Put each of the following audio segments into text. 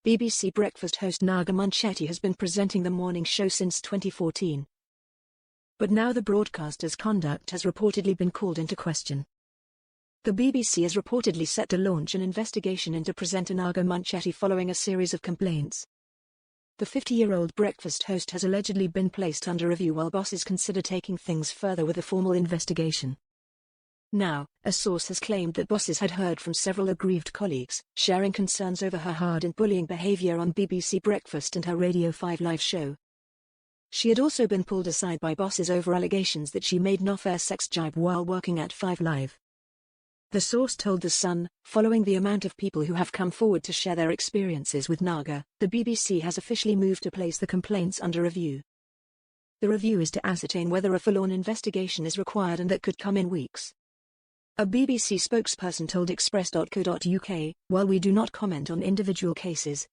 BBC breakfast host Naga Munchetty has been presenting the morning show since 2014. But now the broadcaster's conduct has reportedly been called into question. The BBC is reportedly set to launch an investigation into presenter Naga Munchetty following a series of complaints. The 50-year-old breakfast host has allegedly been placed under review while bosses consider taking things further with a formal investigation. Now, a source has claimed that bosses had heard from several aggrieved colleagues, sharing concerns over her hard and bullying behavior on BBC Breakfast and her Radio 5 live show. She had also been pulled aside by bosses over allegations that she made an off-air sex jibe while working at 5 Live. The source told The Sun, following the amount of people who have come forward to share their experiences with Naga, the BBC has officially moved to place the complaints under review. The review is to ascertain whether a full-on investigation is required, and that could come in weeks. A BBC spokesperson told Express.co.uk, "While we do not comment on individual cases,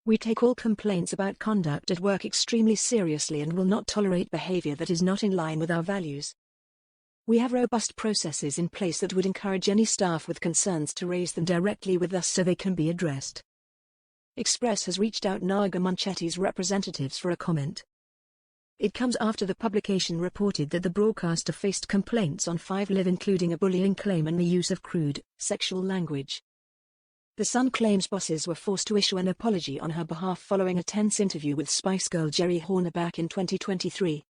we take all complaints about conduct at work extremely seriously and will not tolerate behaviour that is not in line with our values. We have robust processes in place that would encourage any staff with concerns to raise them directly with us so they can be addressed." Express has reached out Naga Munchetty's representatives for a comment. It comes after the publication reported that the broadcaster faced complaints on 5 Live, including a bullying claim and the use of crude, sexual language. The Sun claims bosses were forced to issue an apology on her behalf following a tense interview with Spice Girl Jerry Horner back in 2023.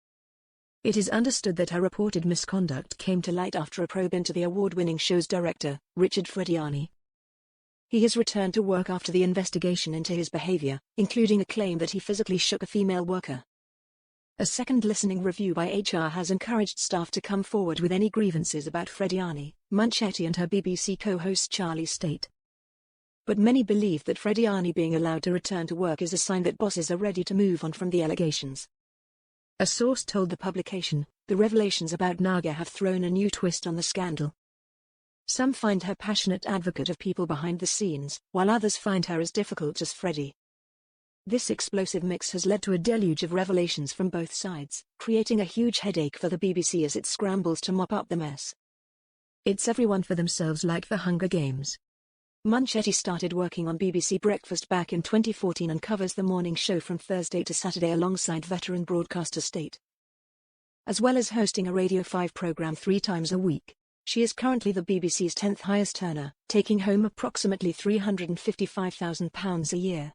It is understood that her reported misconduct came to light after a probe into the award-winning show's director, Richard Frediani. He has returned to work after the investigation into his behavior, including a claim that he physically shook a female worker. A second listening review by HR has encouraged staff to come forward with any grievances about Frediani, Munchetty and her BBC co-host Charlie State. But many believe that Frediani being allowed to return to work is a sign that bosses are ready to move on from the allegations. A source told the publication, "The revelations about Naga have thrown a new twist on the scandal. Some find her passionate advocate of people behind the scenes, while others find her as difficult as Freddie. This explosive mix has led to a deluge of revelations from both sides, creating a huge headache for the BBC as it scrambles to mop up the mess. It's everyone for themselves, like the Hunger Games." Munchetty started working on BBC Breakfast back in 2014 and covers the morning show from Thursday to Saturday alongside veteran broadcaster State. As well as hosting a Radio 5 programme 3 times a week, she is currently the BBC's 10th highest earner, taking home approximately £355,000 a year.